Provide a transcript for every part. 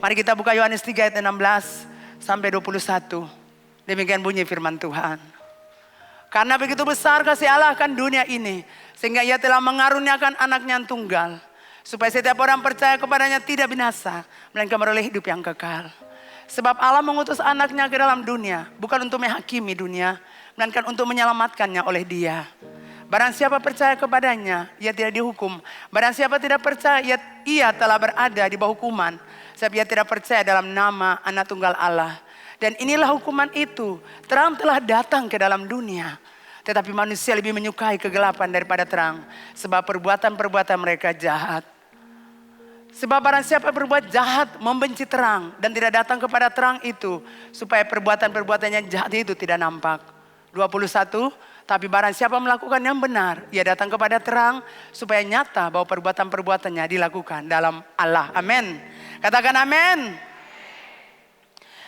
Mari kita buka Yohanes 3 ayat 16 sampai 21. Demikian bunyi firman Tuhan. Karena begitu besar kasih Allah akan dunia ini, sehingga ia telah mengaruniakan anaknya yang tunggal, supaya setiap orang percaya kepadanya tidak binasa, melainkan beroleh hidup yang kekal. Sebab Allah mengutus anaknya ke dalam dunia, bukan untuk menghakimi dunia, melainkan untuk menyelamatkannya oleh Dia. Barang siapa percaya kepadanya, ia tidak dihukum. Barang siapa tidak percaya, ia telah berada di bawah hukuman, sebab ia tidak percaya dalam nama anak tunggal Allah. Dan inilah hukuman itu, terang telah datang ke dalam dunia, tetapi manusia lebih menyukai kegelapan daripada terang, sebab perbuatan-perbuatan mereka jahat. Sebab barang siapa berbuat jahat membenci terang dan tidak datang kepada terang itu, supaya perbuatan-perbuatannya jahat itu tidak nampak. 21, tapi barang siapa melakukan yang benar, ia datang kepada terang, supaya nyata bahwa perbuatan-perbuatannya dilakukan dalam Allah. Amin. Katakan amin.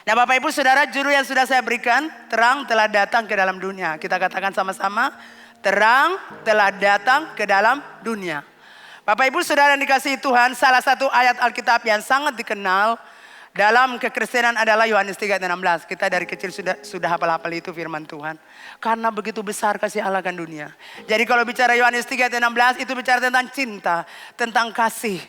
Nah Bapak Ibu Saudara, juru yang sudah saya berikan, terang telah datang ke dalam dunia. Kita katakan sama-sama, terang telah datang ke dalam dunia. Bapak Ibu Saudara yang dikasihi Tuhan, salah satu ayat Alkitab yang sangat dikenal dalam kekristenan adalah Yohanes 3 ayat 16. Kita dari kecil sudah hafal-hafal itu firman Tuhan. Karena begitu besar kasih Allah akan dunia. Jadi kalau bicara Yohanes 3 ayat 16 itu bicara tentang cinta, tentang kasih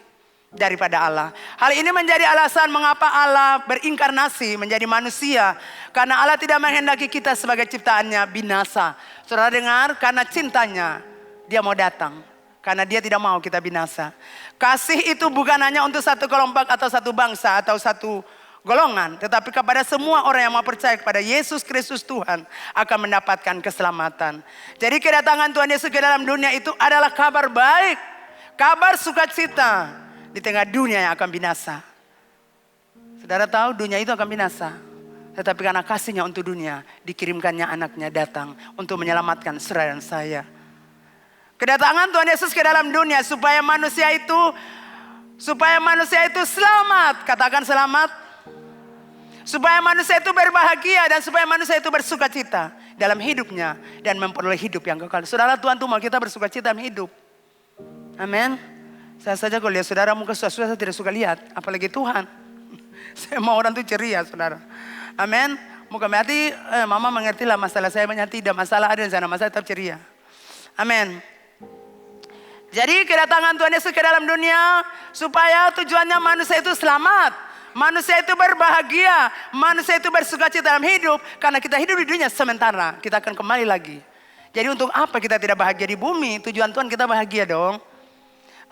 daripada Allah. Hal ini menjadi alasan mengapa Allah berinkarnasi menjadi manusia. Karena Allah tidak menghendaki kita sebagai ciptaannya binasa. Saudara dengar, karena cintanya Dia mau datang. Karena Dia tidak mau kita binasa. Kasih itu bukan hanya untuk satu kelompok atau satu bangsa atau satu golongan. Tetapi kepada semua orang yang mau percaya kepada Yesus Kristus Tuhan akan mendapatkan keselamatan. Jadi kedatangan Tuhan Yesus ke dalam dunia itu adalah kabar baik. Kabar sukacita di tengah dunia yang akan binasa. Saudara tahu dunia itu akan binasa. Tetapi karena kasihnya untuk dunia, dikirimkannya anaknya datang untuk menyelamatkan saudara dan saya. Kedatangan Tuhan Yesus ke dalam dunia supaya manusia itu selamat. Katakan selamat. Supaya manusia itu berbahagia dan supaya manusia itu bersuka cita dalam hidupnya dan memperoleh hidup yang kekal. Saudara, Tuhan tuh mau kita bersuka cita dalam hidup. Amin. Saya saja kalau lihat saudara muka susah-susah saya tidak suka lihat. Apalagi Tuhan. Saya mau orang itu ceria saudara. Amin. Muka hati, mama mengerti lah masalah saya banyak tidak. Masalah ada di sana, masalah tetap ceria. Amin. Jadi kedatangan Tuhan Yesus ke dalam dunia supaya tujuannya manusia itu selamat. Manusia itu berbahagia. Manusia itu bersukacita dalam hidup. Karena kita hidup di dunia sementara. Kita akan kembali lagi. Jadi untuk apa kita tidak bahagia di bumi? Tujuan Tuhan kita bahagia dong.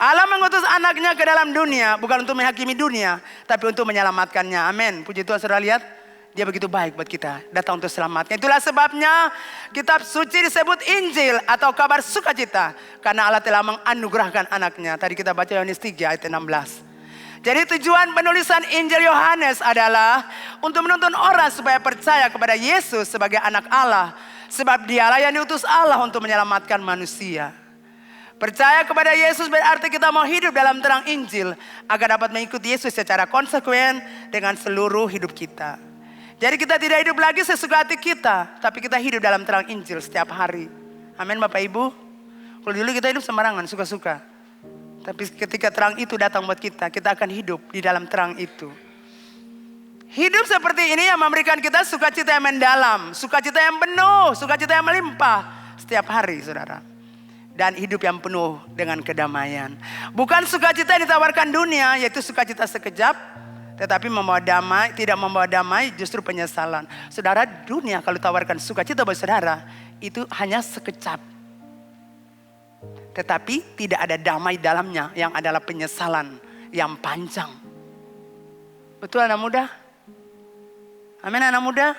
Allah mengutus anaknya ke dalam dunia. Bukan untuk menghakimi dunia. Tapi untuk menyelamatkannya. Amin. Puji Tuhan, saudara lihat. Dia begitu baik buat kita. Datang untuk selamatnya. Itulah sebabnya kitab suci disebut Injil. Atau kabar sukacita. Karena Allah telah menganugerahkan anaknya. Tadi kita baca Yohanes 3 ayat 16. Jadi tujuan penulisan Injil Yohanes adalah untuk menuntun orang supaya percaya kepada Yesus sebagai anak Allah. Sebab dialah yang diutus Allah untuk menyelamatkan manusia. Percaya kepada Yesus berarti kita mau hidup dalam terang Injil. Agar dapat mengikuti Yesus secara konsekuen dengan seluruh hidup kita. Jadi kita tidak hidup lagi sesuka hati kita. Tapi kita hidup dalam terang Injil setiap hari. Amin Bapak Ibu. Kalau dulu kita hidup sembarangan, suka-suka. Tapi ketika terang itu datang buat kita akan hidup di dalam terang itu. Hidup seperti ini yang memberikan kita sukacita yang mendalam. Sukacita yang penuh, sukacita yang melimpah. Setiap hari saudara. Dan hidup yang penuh dengan kedamaian. Bukan sukacita yang ditawarkan dunia, yaitu sukacita sekejap. Tetapi membawa damai, tidak membawa damai justru penyesalan. Saudara, dunia kalau tawarkan sukacita buat saudara, itu hanya sekejap. Tetapi tidak ada damai dalamnya yang adalah penyesalan yang panjang. Betul anak muda? Amin anak muda?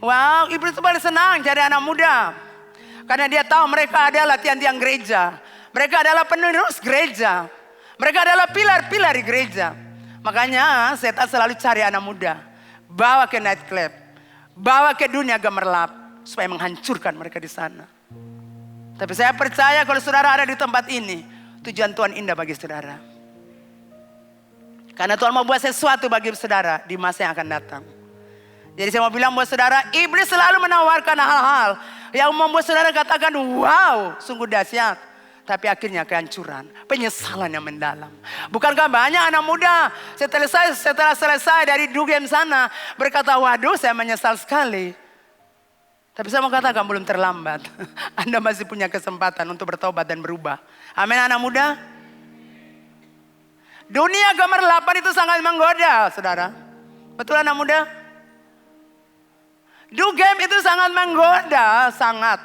Wow, ibu itu paling senang jadi anak muda. Karena dia tahu mereka adalah tiang-tiang gereja. Mereka adalah penerus gereja. Mereka adalah pilar-pilar di gereja. Makanya setan selalu cari anak muda. Bawa ke night club. Bawa ke dunia gemerlap. Supaya menghancurkan mereka di sana. Tapi saya percaya kalau saudara ada di tempat ini. Tujuan Tuhan indah bagi saudara. Karena Tuhan mau buat sesuatu bagi saudara di masa yang akan datang. Jadi saya mau bilang buat saudara, iblis selalu menawarkan hal-hal yang membuat saudara katakan, wow, sungguh dahsyat. tapi akhirnya kehancuran, penyesalan yang mendalam. Bukankah banyak anak muda setelah selesai dari dugem sana berkata, waduh saya menyesal sekali. Tapi saya mau katakan belum terlambat. Anda masih punya kesempatan untuk bertobat dan berubah. Amin anak muda. Dunia gemerlapan itu sangat menggoda, saudara. Betul anak muda? Dugem itu sangat menggoda, sangat.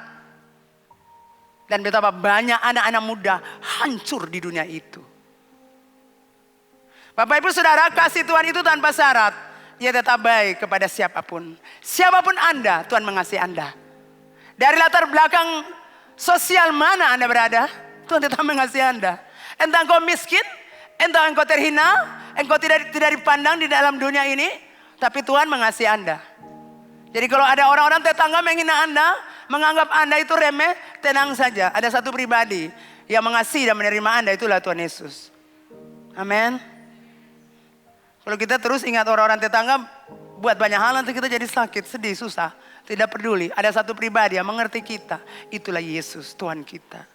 Dan betapa banyak anak-anak muda hancur di dunia itu. Bapak ibu saudara, kasih Tuhan itu tanpa syarat. Ia tetap baik kepada siapapun. Siapapun Anda, Tuhan mengasihi Anda. Dari latar belakang sosial mana Anda berada, Tuhan tetap mengasihi Anda. Entah engkau miskin, entah engkau terhina, engkau tidak dipandang di dalam dunia ini, tapi Tuhan mengasihi Anda. Jadi kalau ada orang-orang tetangga menghina Anda, menganggap Anda itu remeh, tenang saja. Ada satu pribadi yang mengasihi dan menerima Anda, itulah Tuhan Yesus. Amin. Kalau kita terus ingat orang-orang tetangga buat banyak hal, nanti kita jadi sakit, sedih, susah. Tidak peduli, ada satu pribadi yang mengerti kita. Itulah Yesus, Tuhan kita.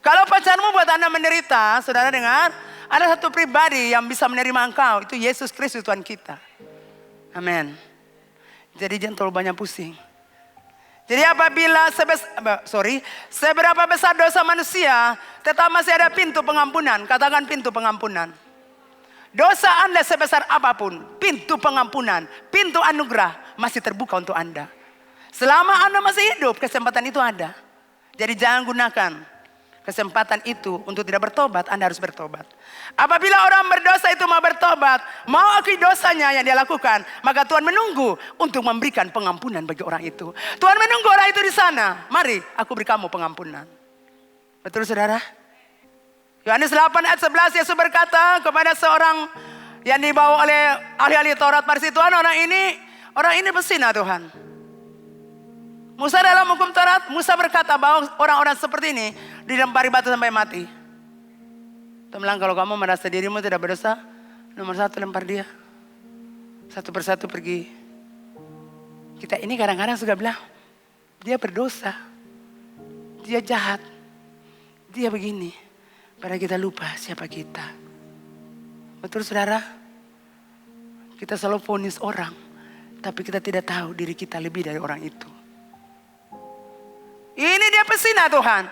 Kalau pacarmu buat Anda menderita, saudara dengar, ada satu pribadi yang bisa menerima engkau. Itu Yesus Kristus Tuhan kita. Amin. Jadi jangan terlalu banyak pusing. Jadi apabila seberapa besar dosa manusia, tetap masih ada pintu pengampunan. Katakan pintu pengampunan. Dosa Anda sebesar apapun, pintu pengampunan, pintu anugerah masih terbuka untuk Anda. Selama Anda masih hidup, kesempatan itu ada. Jadi jangan gunakan kesempatan itu untuk tidak bertobat. Anda harus bertobat. Apabila orang berdosa itu mau bertobat, mau akui dosanya yang dia lakukan, maka Tuhan menunggu untuk memberikan pengampunan bagi orang itu. Tuhan menunggu orang itu di sana. Mari aku beri kamu pengampunan. Betul saudara? Yohanes 8 ayat 11, Yesus berkata kepada seorang yang dibawa oleh ahli-ahli Taurat Farisi, Tuhan orang ini pesina Tuhan. Musa dalam hukum Taurat, Musa berkata bahwa orang-orang seperti ini dilempari batu sampai mati. Tuhan bilang kalau kamu merasa dirimu tidak berdosa, nomor satu lempar dia. Satu persatu pergi. Kita ini kadang-kadang suka bilang, dia berdosa. Dia jahat. Dia begini. Padahal kita lupa siapa kita. Betul saudara? Kita selalu vonis orang. Tapi kita tidak tahu diri kita lebih dari orang itu. Ini dia pesina Tuhan.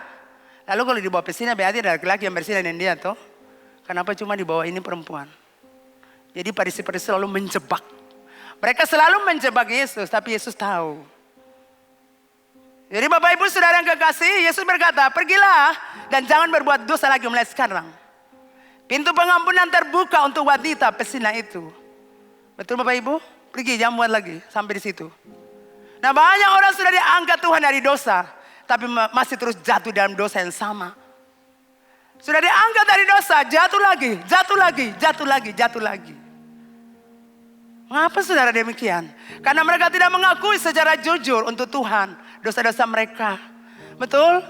Lalu kalau dibawa pesina berarti ada laki-laki yang bersina dengan dia toh. Kenapa cuma dibawa ini perempuan? Jadi Farisi-Farisi selalu menjebak. Mereka selalu menjebak Yesus, tapi Yesus tahu. Jadi Bapak Ibu saudara yang kekasih, Yesus berkata, pergilah dan jangan berbuat dosa lagi mulai sekarang. Pintu pengampunan terbuka untuk wanita pesina itu. Betul Bapak Ibu? Pergi jangan buat lagi sampai di situ. Nah banyak orang sudah diangkat Tuhan dari dosa, tapi masih terus jatuh dalam dosa yang sama. Sudah diangkat dari dosa, jatuh lagi, jatuh lagi, jatuh lagi, jatuh lagi. Mengapa saudara demikian? Karena mereka tidak mengakui secara jujur untuk Tuhan dosa-dosa mereka. Betul?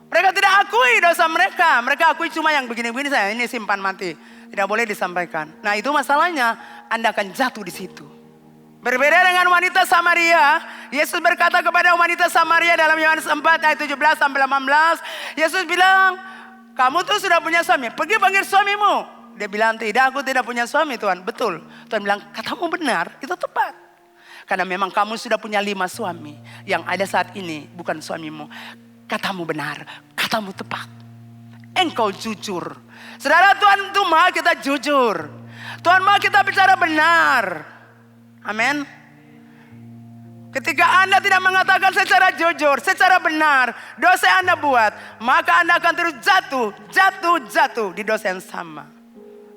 Mereka tidak akui dosa mereka. Mereka akui cuma yang begini-begini saja. Ini simpan mati. Tidak boleh disampaikan. Nah itu masalahnya. Anda akan jatuh di situ. Berbeda dengan wanita Samaria. Yesus berkata kepada wanita Samaria dalam Yohanes 4 ayat 17 sampai 18. Yesus bilang, kamu tuh sudah punya suami. Pergi panggil suamimu. Dia bilang, tidak, aku tidak punya suami Tuhan. Betul. Tuhan bilang, katamu benar, itu tepat. Karena memang kamu sudah punya 5 suami. Yang ada saat ini bukan suamimu. Katamu benar, katamu tepat. Engkau jujur. Saudara, Tuhan itu mau kita jujur. Tuhan mau kita bicara benar. Amin. Ketika Anda tidak mengatakan secara jujur, secara benar, dosa yang Anda buat, maka Anda akan terus jatuh di dosa yang sama.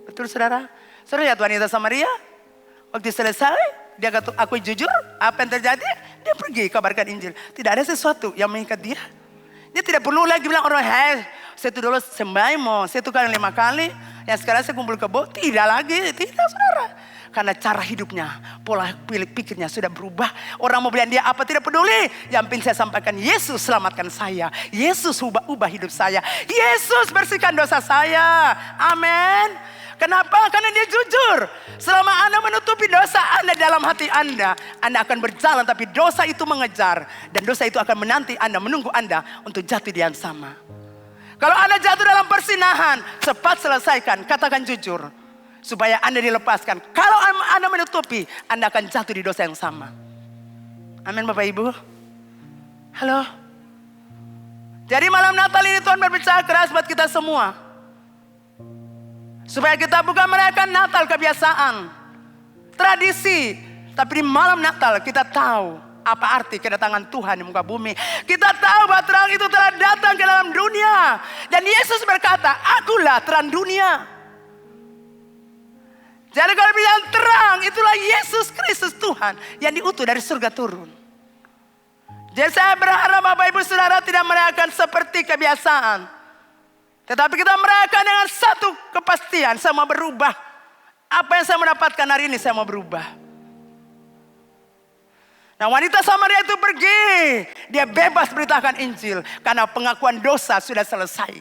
Betul saudara? Saudara lihat wanita Samaria, waktu selesai, dia kata, aku jujur, apa yang terjadi? Dia pergi kabarkan Injil. Tidak ada sesuatu yang mengikat dia. Dia tidak perlu lagi bilang orang, saya itu dulu sembahyang, saya itu kan 5 kali, yang sekarang saya kumpul kebo. Tidak lagi, tidak saudara. Karena cara hidupnya, pola pikirnya sudah berubah. Orang mau bilang dia apa tidak peduli. Yang penting saya sampaikan, Yesus selamatkan saya. Yesus ubah hidup saya. Yesus bersihkan dosa saya. Amin. Kenapa? Karena dia jujur. Selama Anda menutupi dosa Anda dalam hati Anda akan berjalan tapi dosa itu mengejar. Dan dosa itu akan menanti Anda, menunggu Anda untuk jatuh di yang sama. Kalau Anda jatuh dalam persinahan, cepat selesaikan, katakan jujur. Supaya Anda dilepaskan. Kalau Anda menutupi, Anda akan jatuh di dosa yang sama. Amin Bapak Ibu. Halo. Jadi malam Natal ini Tuhan berbicara keras buat kita semua. Supaya kita bukan merayakan Natal kebiasaan, tradisi. Tapi di malam Natal kita tahu apa arti kedatangan Tuhan di muka bumi. Kita tahu bahwa terang itu telah datang ke dalam dunia. Dan Yesus berkata, akulah terang dunia. Jadi kalau bilang terang, itulah Yesus Kristus Tuhan yang diutus dari surga turun. Jadi saya berharap Bapak Ibu Saudara tidak merayakan seperti kebiasaan. Tetapi kita merayakan dengan satu kepastian, saya mau berubah. Apa yang saya mendapatkan hari ini, saya mau berubah. Nah wanita Samaria itu pergi. Dia bebas beritakan Injil. Karena pengakuan dosa sudah selesai.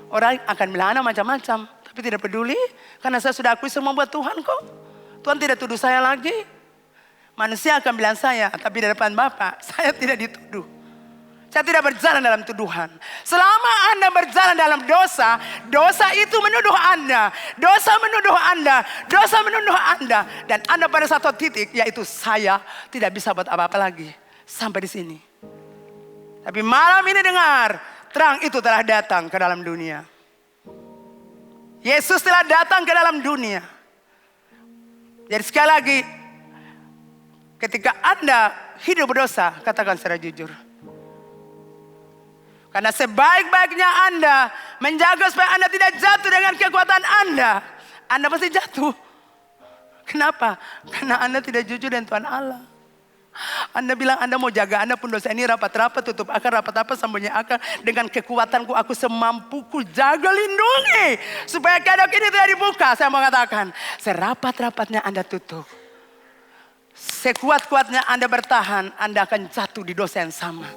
Orang akan bilang macam-macam. Tapi tidak peduli. Karena saya sudah akui semua buat Tuhan kok. Tuhan tidak tuduh saya lagi. Manusia akan bilang saya. Tapi di depan Bapa saya tidak dituduh. Saya tidak berjalan dalam tuduhan. Selama Anda berjalan dalam dosa, dosa itu menuduh Anda. Dosa menuduh Anda. Dosa menuduh Anda. Dan Anda pada satu titik, yaitu saya tidak bisa buat apa-apa lagi. Sampai di sini. Tapi malam ini dengar, terang itu telah datang ke dalam dunia. Yesus telah datang ke dalam dunia. Jadi sekali lagi, ketika Anda hidup berdosa, katakan secara jujur. Karena sebaik-baiknya Anda menjaga supaya Anda tidak jatuh dengan kekuatan Anda. Anda pasti jatuh. Kenapa? Karena Anda tidak jujur dengan Tuhan Allah. Anda bilang Anda mau jaga Anda pun dosa ini rapat-rapat, tutup akar, rapat apa, sambunyi akar. Dengan kekuatanku aku semampuku jaga lindungi. Supaya kedok ini tidak dibuka. Saya mau katakan, serapat-rapatnya Anda tutup. Sekuat-kuatnya Anda bertahan, Anda akan jatuh di dosa yang sama.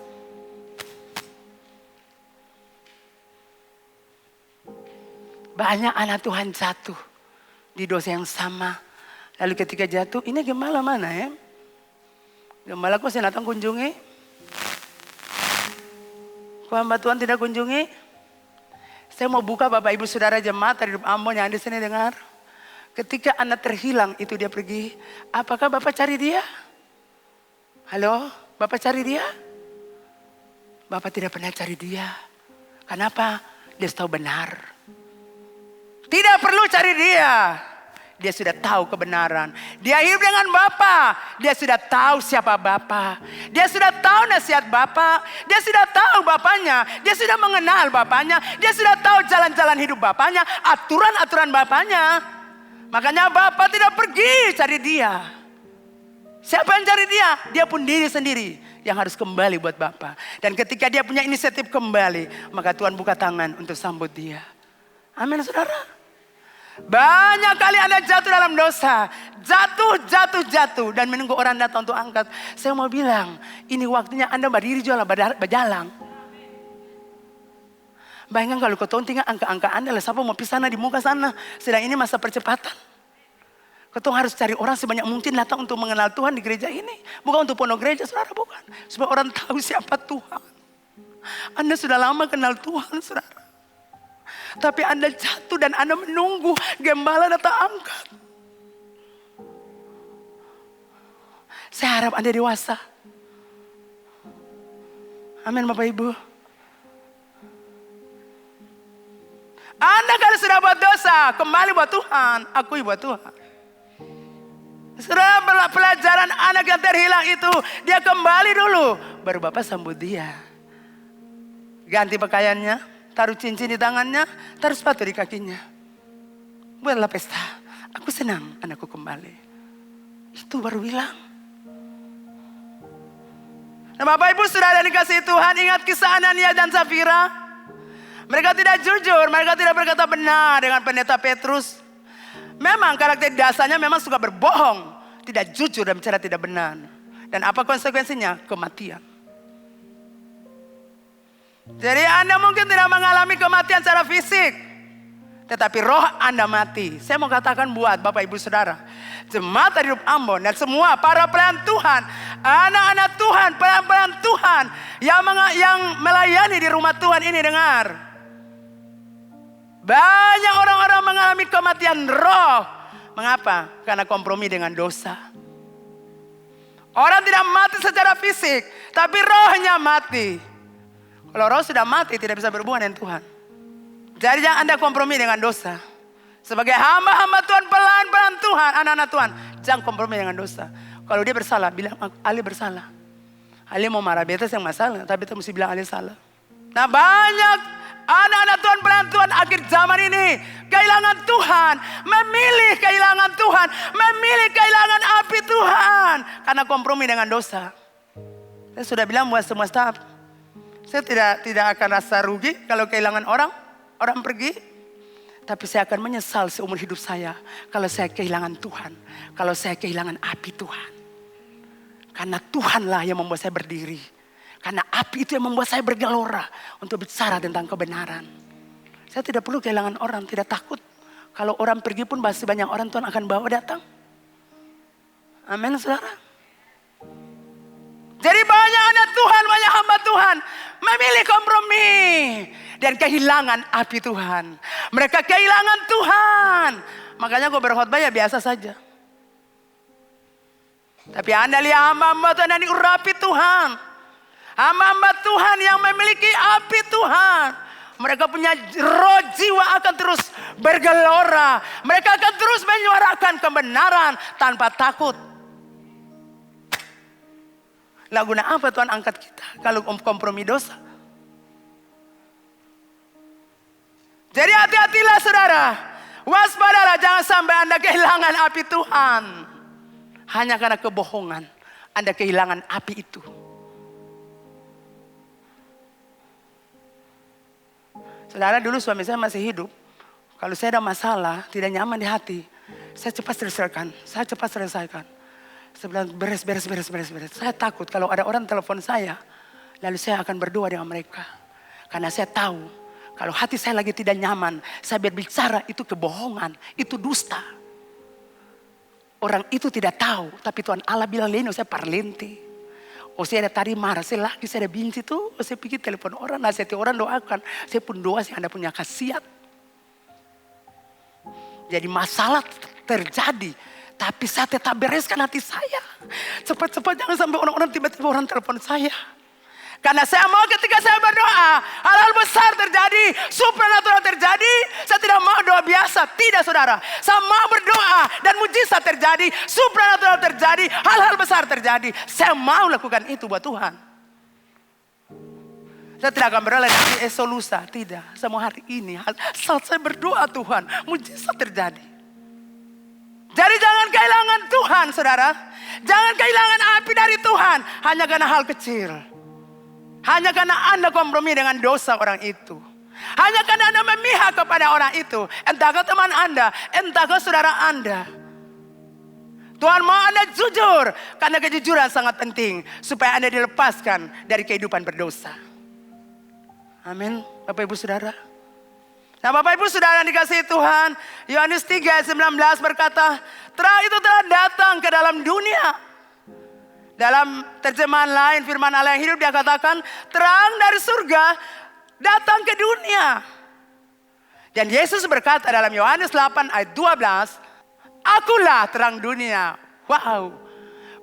Banyak anak Tuhan jatuh di dosa yang sama. Lalu ketika jatuh, ini gembala mana ya? Gembala kok saya datang kunjungi? Kok hamba Tuhan tidak kunjungi? Saya mau buka Bapak Ibu Saudara jemaat dari Ambon yang di sini dengar. Ketika anak terhilang itu dia pergi. Apakah Bapak cari dia? Halo? Bapak cari dia? Bapak tidak pernah cari dia. Kenapa? Dia tahu benar. Tidak perlu cari dia. Dia sudah tahu kebenaran. Dia hidup dengan Bapa. Dia sudah tahu siapa Bapa. Dia sudah tahu nasihat Bapa. Dia sudah tahu Bapanya. Dia sudah mengenal Bapanya. Dia sudah tahu jalan-jalan hidup Bapanya. Aturan-aturan Bapanya. Makanya Bapa tidak pergi cari dia. Siapa yang cari dia? Dia pun diri sendiri yang harus kembali buat Bapa. Dan ketika dia punya inisiatif kembali, maka Tuhan buka tangan untuk sambut dia. Amin saudara. Banyak kali Anda jatuh dalam dosa. Jatuh. Dan menunggu orang datang untuk angkat. Saya mau bilang, ini waktunya Anda berdiri jualan, berjalan. Bayangkan kalau kau tinggal angka-angka Anda lah. Siapa mau pisah di muka sana. Sedang ini masa percepatan. Kau harus cari orang sebanyak mungkin datang untuk mengenal Tuhan di gereja ini. Bukan untuk penuh gereja, saudara, bukan. Supaya orang tahu siapa Tuhan. Anda sudah lama kenal Tuhan, saudara. Tapi Anda jatuh dan Anda menunggu gembala datang angkat. Saya harap Anda dewasa. Amin Bapak Ibu. Anda kalau sudah buat dosa, kembali buat Tuhan. Akui buat Tuhan. Sudah pelajaran anak yang terhilang itu, dia kembali dulu. Baru Bapak sambut dia. Ganti pakaiannya. Taruh cincin di tangannya, taruh sepatu di kakinya. Buatlah pesta. Aku senang anakku kembali. Itu baru bilang. Nah Bapak Ibu sudah ada dikasih Tuhan, ingat kisah Anania dan Safira. Mereka tidak jujur, mereka tidak berkata benar dengan pendeta Petrus. Memang karakter dasarnya memang suka berbohong. Tidak jujur dan bicara tidak benar. Dan apa konsekuensinya? Kematian. Jadi Anda mungkin tidak mengalami kematian secara fisik. Tetapi roh Anda mati. Saya mau katakan buat Bapak Ibu Saudara. Jemaat dari Ambon dan semua para pelayan Tuhan. Anak-anak Tuhan, pelayan-pelayan Tuhan. yang melayani di rumah Tuhan ini dengar. Banyak orang-orang mengalami kematian roh. Mengapa? Karena kompromi dengan dosa. Orang tidak mati secara fisik, tapi rohnya mati. Kalau roh sudah mati tidak bisa berhubungan dengan Tuhan. Jadi jangan Anda kompromi dengan dosa. Sebagai hamba-hamba Tuhan, pelan-pelan Tuhan, anak-anak Tuhan, jangan kompromi dengan dosa. Kalau dia bersalah, bilang Ali bersalah. Ali mau marah, beta yang masalah, tapi kita mesti bilang Ali salah. Nah banyak anak-anak Tuhan, pelan Tuhan akhir zaman ini kehilangan Tuhan, memilih kehilangan Tuhan, memilih kehilangan api Tuhan karena kompromi dengan dosa. Saya sudah bilang buat semua staf, saya tidak akan rasa rugi kalau kehilangan orang pergi. Tapi saya akan menyesal seumur hidup saya kalau saya kehilangan Tuhan. Kalau saya kehilangan api Tuhan. Karena Tuhanlah yang membuat saya berdiri. Karena api itu yang membuat saya bergelora untuk bicara tentang kebenaran. Saya tidak perlu kehilangan orang, tidak takut. Kalau orang pergi pun masih banyak orang Tuhan akan bawa datang. Amin saudara. Jadi banyak anak Tuhan, banyak hamba Tuhan memilih kompromi dan kehilangan api Tuhan. Mereka kehilangan Tuhan. Makanya gue berkhotbah ya biasa saja. Tapi Anda lihat hamba-hamba Tuhan yang diurapi Tuhan. Hamba-hamba Tuhan yang memiliki api Tuhan. Mereka punya roh jiwa akan terus bergelora. Mereka akan terus menyuarakan kebenaran tanpa takut. Lah guna apa Tuhan angkat kita kalau kompromi dosa? Jadi hati-hatilah saudara. Waspadalah jangan sampai Anda kehilangan api Tuhan. Hanya karena kebohongan Anda kehilangan api itu. Saudara dulu suami saya masih hidup. Kalau saya ada masalah, tidak nyaman di hati. Saya cepat selesaikan. Saya bilang beres. Saya takut kalau ada orang telepon saya. Lalu saya akan berdoa dengan mereka. Karena saya tahu. Kalau hati saya lagi tidak nyaman. Saya berbicara itu kebohongan. Itu dusta. Orang itu tidak tahu. Tapi Tuhan Allah bilang Leno saya parlente. Saya ada tadi marah. Saya lagi saya ada benci tuh. Saya pikir telepon orang. Nasihati orang doakan. Saya pun doa sih Anda punya khasiat. Jadi masalah terjadi. Tapi saya tetap bereskan hati saya. Cepat-cepat jangan sampai orang-orang tiba-tiba orang telepon saya. Karena saya mau ketika saya berdoa. Hal-hal besar terjadi. Supranatural terjadi. Saya tidak mau doa biasa. Tidak saudara. Saya mau berdoa. Dan mujizat terjadi. Supranatural terjadi. Hal-hal besar terjadi. Saya mau lakukan itu buat Tuhan. Saya tidak akan berdoa nanti lusa. Tidak. Saya mau hari ini. Saat saya berdoa Tuhan. Mujizat terjadi. Jadi jangan kehilangan Tuhan saudara. Jangan kehilangan api dari Tuhan. Hanya karena hal kecil. Hanya karena Anda kompromi dengan dosa orang itu. Hanya karena Anda memihak kepada orang itu. Entahkah teman Anda. Entahkah saudara Anda. Tuhan mau Anda jujur. Karena kejujuran sangat penting. Supaya Anda dilepaskan dari kehidupan berdosa. Amin. Bapak ibu saudara. Nah Bapak Ibu Saudara yang dikasihi Tuhan, Yohanes 3 ayat 19 berkata, terang itu telah datang ke dalam dunia. Dalam terjemahan lain firman Allah yang hidup dia katakan, terang dari surga datang ke dunia. Dan Yesus berkata dalam Yohanes 8 ayat 12, akulah terang dunia. Wow.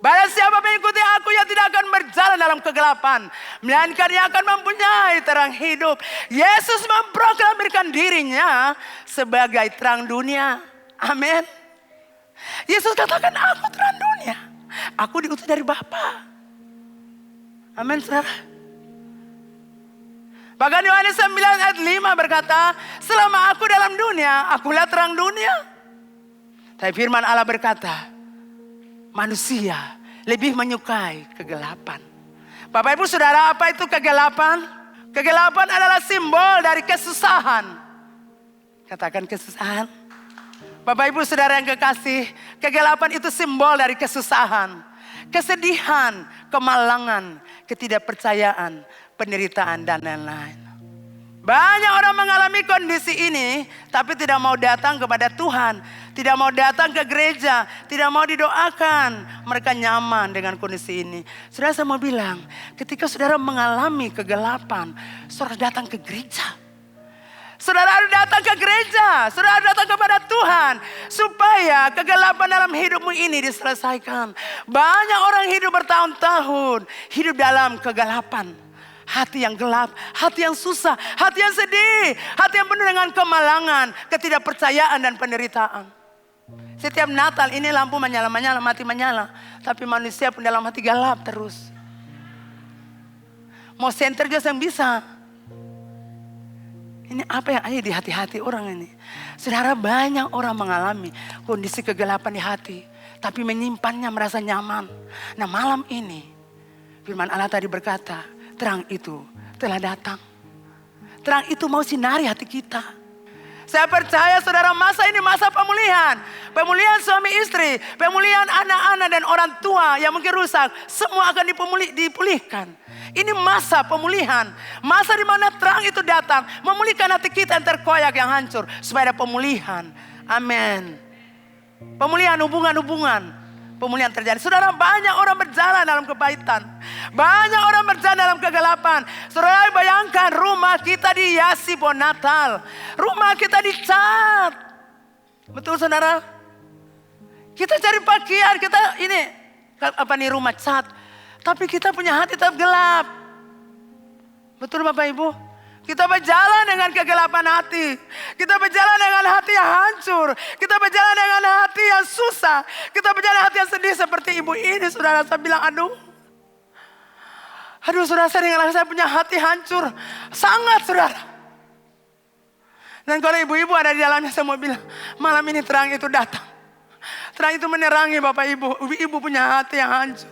Barang siapa mengikuti aku yang tidak akan berjalan dalam kegelapan. Melainkan yang akan mempunyai terang hidup. Yesus memproklamirkan dirinya sebagai terang dunia. Amin. Yesus katakan aku terang dunia. Aku diutus dari Bapa. Amin saudara. Bahkan Yohanes 9 ayat 5 berkata. Selama aku dalam dunia, akulah terang dunia. Tapi firman Allah berkata. Manusia lebih menyukai kegelapan. Bapak ibu saudara, apa itu kegelapan? Kegelapan adalah simbol dari kesusahan. Katakan kesusahan. Bapak ibu saudara yang kekasih, kegelapan itu simbol dari kesusahan, kesedihan, kemalangan, ketidakpercayaan, penderitaan dan lain-lain. Banyak orang mengalami kondisi ini tapi tidak mau datang kepada Tuhan, tidak mau datang ke gereja, tidak mau didoakan. Mereka nyaman dengan kondisi ini. Saudara, saya mau bilang, ketika saudara mengalami kegelapan, saudara datang ke gereja. Saudara harus datang ke gereja, saudara harus datang kepada Tuhan supaya kegelapan dalam hidupmu ini diselesaikan. Banyak orang hidup bertahun-tahun, hidup dalam kegelapan. Hati yang gelap, hati yang susah, hati yang sedih, hati yang penuh dengan kemalangan, ketidakpercayaan dan penderitaan. Setiap Natal ini lampu menyala-menyala, mati menyala. Tapi manusia pun dalam hati gelap terus. Mau senter juga yang bisa. Ini apa yang ada di hati-hati orang ini? Saudara, banyak orang mengalami kondisi kegelapan di hati. Tapi menyimpannya merasa nyaman. Nah, malam ini firman Allah tadi berkata, terang itu telah datang. Terang itu mau sinari hati kita. Saya percaya saudara, masa ini masa pemulihan. Pemulihan suami istri, pemulihan anak-anak dan orang tua yang mungkin rusak. Semua akan dipulihkan. Ini masa pemulihan. Masa di mana terang itu datang. Memulihkan hati kita yang terkoyak, yang hancur. Supaya ada pemulihan. Amin. Pemulihan hubungan-hubungan. Pemulihan terjadi. Saudara, banyak orang berjalan dalam kepahitan. Banyak orang berjalan dalam kegelapan. Saudara, bayangkan rumah kita dihiasi pohon Natal. Rumah kita dicat. Betul saudara? Kita cari pakaian, kita ini apa nih rumah cat. Tapi kita punya hati tetap gelap. Betul Bapak Ibu? Kita berjalan dengan kegelapan hati. Kita berjalan dengan hati yang hancur. Kita berjalan dengan hati yang susah. Kita berjalan dengan hati yang sedih seperti ibu ini. Saudara, saya bilang aduh saudara, saya punya hati hancur. Sangat saudara. Dan kalau ibu-ibu ada di dalamnya, saya mau bilang malam ini terang itu datang. Terang itu menerangi Bapak Ibu. Ibu punya hati yang hancur.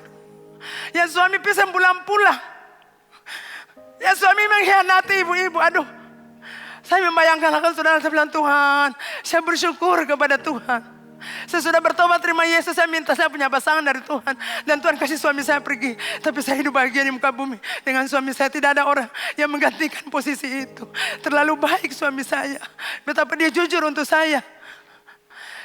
Ya suami pisah pulang-pulang. Ya suami mengkhianati ibu-ibu. Aduh. Saya membayangkan akan saudara, saya bilang Tuhan, saya bersyukur kepada Tuhan. Saya sudah bertobat terima Yesus, saya minta saya punya pasangan dari Tuhan. Dan Tuhan kasih suami saya pergi. Tapi saya hidup bahagia di muka bumi. Dengan suami saya tidak ada orang yang menggantikan posisi itu. Terlalu baik suami saya. Betapa dia jujur untuk saya.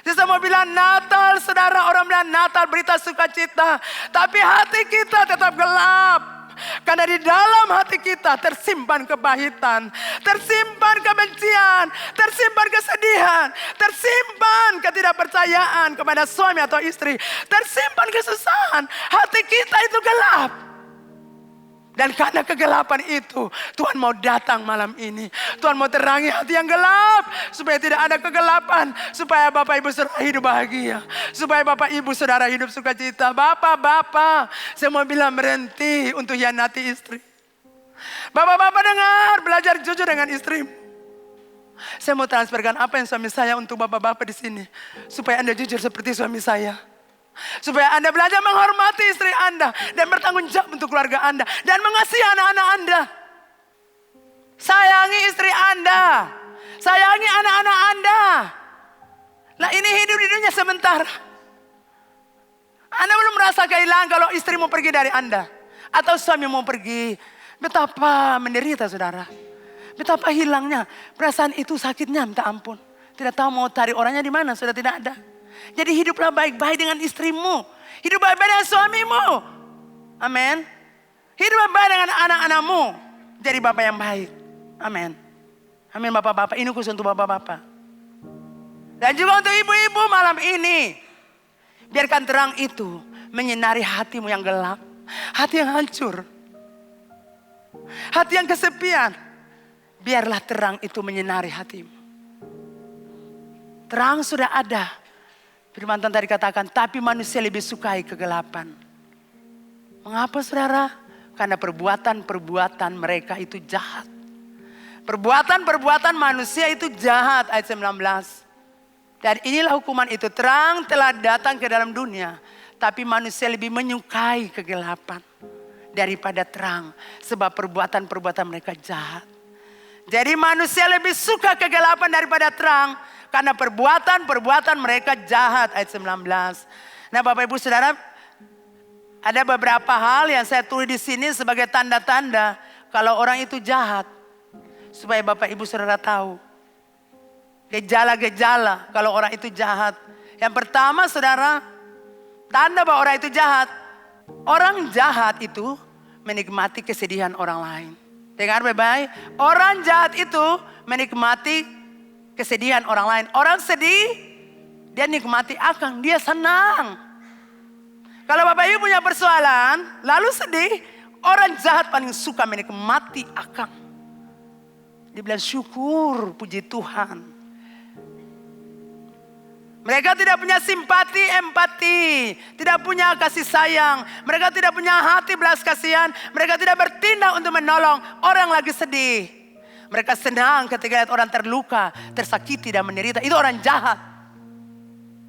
Jadi saya mau bilang Natal, saudara, orang bilang Natal berita sukacita. Tapi hati kita tetap gelap. Karena di dalam hati kita tersimpan kepahitan, tersimpan kebencian, tersimpan kesedihan, tersimpan ketidakpercayaan kepada suami atau istri, tersimpan kesusahan. Hati kita itu gelap. Dan karena kegelapan itu, Tuhan mau datang malam ini. Tuhan mau terangi hati yang gelap. Supaya tidak ada kegelapan. Supaya Bapak Ibu Saudara hidup bahagia. Supaya Bapak Ibu Saudara hidup sukacita. Bapak-bapak, saya mau bilang berhenti untuk hianati istri. Bapak-bapak dengar, belajar jujur dengan istrimu. Saya mau transferkan apa yang suami saya untuk bapak-bapak di sini. Supaya Anda jujur seperti suami saya. Supaya Anda belajar menghormati istri Anda. Dan bertanggung jawab untuk keluarga Anda. Dan mengasihi anak-anak Anda. Sayangi istri Anda. Sayangi anak-anak Anda. Nah ini hidup di dunia sementara. Anda belum merasa kehilangan kalau istri mau pergi dari Anda. Atau suami mau pergi. Betapa menderita saudara. Betapa hilangnya. Perasaan itu sakitnya minta ampun. Tidak tahu mau cari orangnya di mana. Sudah tidak ada. Jadi hiduplah baik-baik dengan istrimu. Hidup baik-baik dengan suamimu. Amin. Hidup baik-baik dengan anak-anakmu. Jadi bapak yang baik. Amin. Amin bapak-bapak. Ini khusus untuk bapak-bapak. Dan juga untuk ibu-ibu malam ini. Biarkan terang itu menyinari hatimu yang gelap. Hati yang hancur. Hati yang kesepian. Biarlah terang itu menyinari hatimu. Terang sudah ada. Firman Tuhan tadi katakan, tapi manusia lebih sukai kegelapan. Mengapa saudara? Karena perbuatan-perbuatan mereka itu jahat. Perbuatan-perbuatan manusia itu jahat, ayat 19. Dan inilah hukuman itu, terang telah datang ke dalam dunia. Tapi manusia lebih menyukai kegelapan daripada terang. Sebab perbuatan-perbuatan mereka jahat. Jadi manusia lebih suka kegelapan daripada terang. Karena perbuatan-perbuatan mereka jahat. Ayat 19. Nah Bapak Ibu Saudara. Ada beberapa hal yang saya tulis di sini sebagai tanda-tanda. Kalau orang itu jahat. Supaya Bapak Ibu Saudara tahu. Gejala-gejala kalau orang itu jahat. Yang pertama saudara, tanda bahwa orang itu jahat. Orang jahat itu menikmati kesedihan orang lain. Dengar baik-baik. Orang jahat itu menikmati kesedihan orang lain. Orang sedih, dia nikmati akang, dia senang. Kalau Bapak Ibu punya persoalan, lalu sedih, orang jahat paling suka menikmati akang. Dia bilang syukur, puji Tuhan. Mereka tidak punya simpati, empati. Tidak punya kasih sayang. Mereka tidak punya hati belas kasihan. Mereka tidak bertindak untuk menolong orang lagi sedih. Mereka senang ketika lihat orang terluka, tersakiti dan menderita. Itu orang jahat.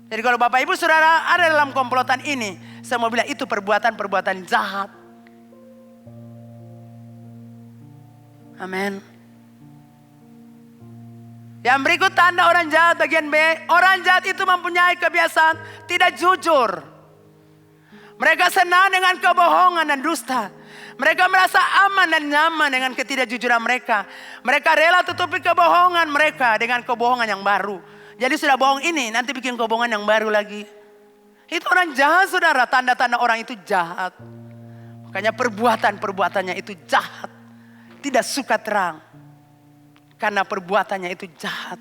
Jadi kalau Bapak Ibu Saudara ada dalam komplotan ini, saya mau bilang itu perbuatan-perbuatan jahat. Amin. Yang berikut tanda orang jahat bagian B. Orang jahat itu mempunyai kebiasaan tidak jujur. Mereka senang dengan kebohongan dan dusta. Mereka merasa aman dan nyaman dengan ketidakjujuran mereka. Mereka rela tutupi kebohongan mereka dengan kebohongan yang baru. Jadi sudah bohong ini, nanti bikin kebohongan yang baru lagi. Itu orang jahat saudara, tanda-tanda orang itu jahat. Makanya perbuatan-perbuatannya itu jahat. Tidak suka terang. Karena perbuatannya itu jahat.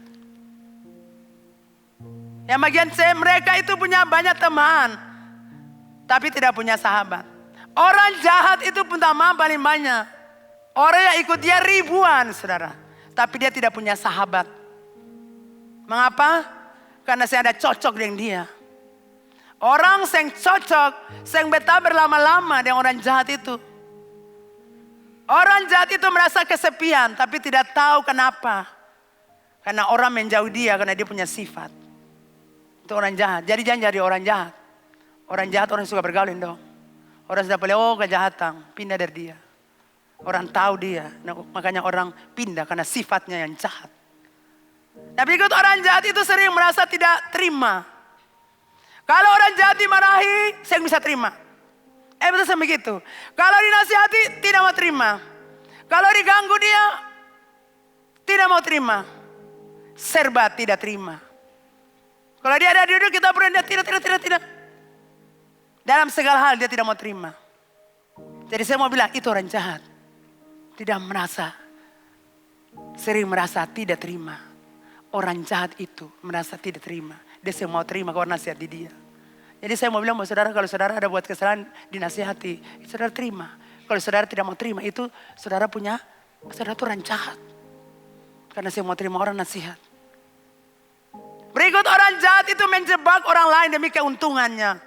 Yang bagian C, mereka itu punya banyak teman. Tapi tidak punya sahabat. Orang jahat itu pun teman paling banyak. Orang yang ikut dia ribuan saudara. Tapi dia tidak punya sahabat. Mengapa? Karena saya ada cocok dengan dia. Orang yang cocok, yang betah berlama-lama dengan orang jahat itu. Orang jahat itu merasa kesepian tapi tidak tahu kenapa. Karena orang menjauh dia karena dia punya sifat. Itu orang jahat. Jadi jangan jadi orang jahat. Orang jahat orang suka bergaulin dong. Orang sudah boleh kejahatan, pindah dari dia. Orang tahu dia, nah, makanya orang pindah karena sifatnya yang jahat. Tapi ikut orang jahat itu sering merasa tidak terima. Kalau orang jahat dimarahi, saya bisa terima. Betul sama begitu. Kalau dinasihati, tidak mau terima. Kalau diganggu dia, tidak mau terima. Serba tidak terima. Kalau dia ada duduk, kita berdua, tidak. Dalam segala hal dia tidak mau terima. Jadi saya mau bilang, itu orang jahat. Tidak merasa, sering merasa tidak terima. Orang jahat itu merasa tidak terima. Dia semua mau terima kalau nasihati dia. Jadi saya mau bilang bahwa saudara, kalau saudara ada buat kesalahan dinasihati, saudara terima. Kalau saudara tidak mau terima, itu saudara itu orang jahat. Karena saya mau terima orang nasihat. Berikut orang jahat itu menjebak orang lain demi keuntungannya.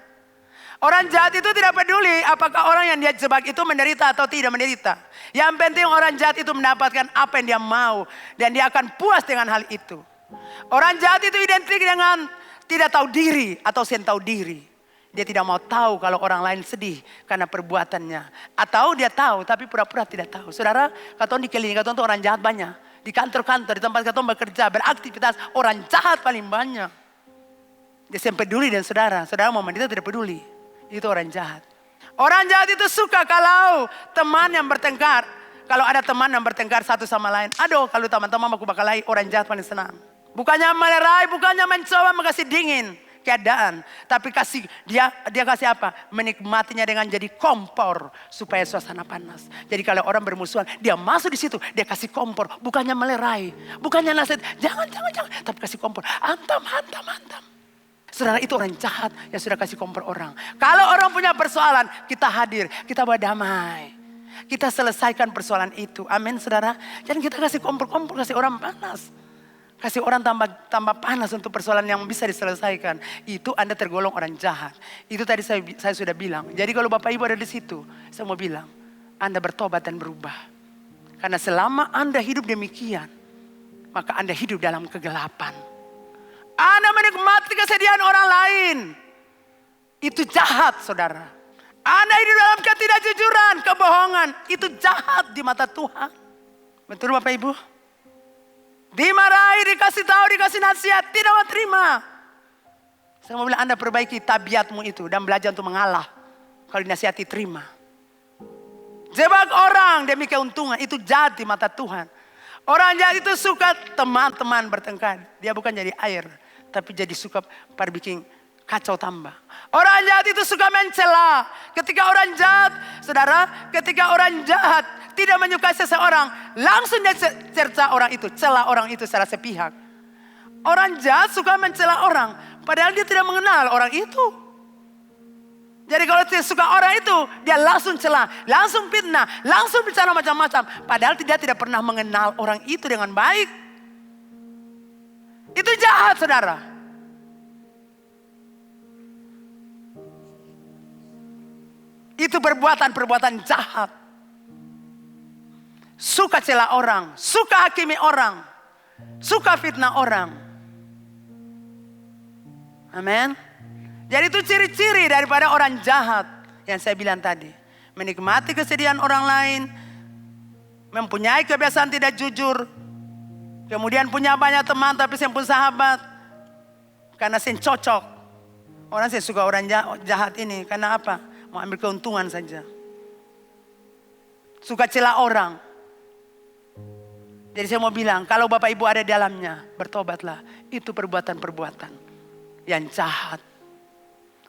Orang jahat itu tidak peduli apakah orang yang dia jebak itu menderita atau tidak menderita. Yang penting orang jahat itu mendapatkan apa yang dia mau. Dan dia akan puas dengan hal itu. Orang jahat itu identik dengan tidak tahu diri atau sen tahu diri. Dia tidak mau tahu kalau orang lain sedih karena perbuatannya. Atau dia tahu tapi pura-pura tidak tahu. Saudara, kata di keliling, kata orang jahat banyak. Di kantor-kantor, di tempat kata bekerja, beraktivitas, orang jahat paling banyak. Dia sen peduli dan saudara mau menderita tidak peduli. Itu orang jahat. Orang jahat itu suka kalau teman yang bertengkar. Kalau ada teman yang bertengkar satu sama lain. Aduh, kalau teman-teman aku bakal lain, orang jahat paling senang. Bukannya melerai, bukannya mencoba mengasih dingin keadaan. Tapi dia kasih apa? Menikmatinya dengan jadi kompor supaya suasana panas. Jadi kalau orang bermusuhan, dia masuk di situ, dia kasih kompor. Bukannya melerai, bukannya nasihat. Jangan. Tapi kasih kompor. Hantam. Saudara, itu orang jahat yang sudah kasih kompor orang. Kalau orang punya persoalan, kita hadir, kita berdamai. Kita selesaikan persoalan itu. Amin saudara. Jangan kita kasih kompor-kompor, kasih orang panas. Kasih orang tambah panas untuk persoalan yang bisa diselesaikan. Itu Anda tergolong orang jahat. Itu tadi saya sudah bilang. Jadi kalau Bapak Ibu ada di situ, saya mau bilang, Anda bertobat dan berubah. Karena selama Anda hidup demikian, maka Anda hidup dalam kegelapan. Anda menikmati kesedihan orang lain. Itu jahat saudara. Anda hidup dalam ketidakjujuran, kebohongan. Itu jahat di mata Tuhan. Betul Bapak Ibu? Dimarahi, dikasih tahu, dikasih nasihat, tidak mau terima. Saya mau bilang Anda perbaiki tabiatmu itu dan belajar untuk mengalah. Kalau dinasihati terima. Jebak orang demi keuntungan, itu jahat di mata Tuhan. Orang jahat itu suka teman-teman bertengkar. Dia bukan jadi air, tapi jadi suka bikin kacau tambah. Orang jahat itu suka mencela. Ketika orang jahat, saudara, ketika orang jahat tidak menyukai seseorang, langsung dia cerca orang itu, cela orang itu secara sepihak. Orang jahat suka mencela orang, padahal dia tidak mengenal orang itu. Jadi kalau dia suka orang itu, dia langsung cela, langsung fitnah, langsung bicara macam-macam. Padahal dia tidak pernah mengenal orang itu dengan baik. Itu jahat, saudara. Itu perbuatan-perbuatan jahat. Suka cela orang, suka hakimi orang, suka fitnah orang. Amin. Jadi itu ciri-ciri daripada orang jahat yang saya bilang tadi. Menikmati kesedihan orang lain, mempunyai kebiasaan tidak jujur, kemudian punya banyak teman tapi saya pun sahabat. Karena saya cocok. Orang saya suka orang jahat ini, karena apa? Mau ambil keuntungan saja. Suka cela orang. Jadi saya mau bilang, kalau Bapak Ibu ada di dalamnya, bertobatlah. Itu perbuatan-perbuatan yang jahat.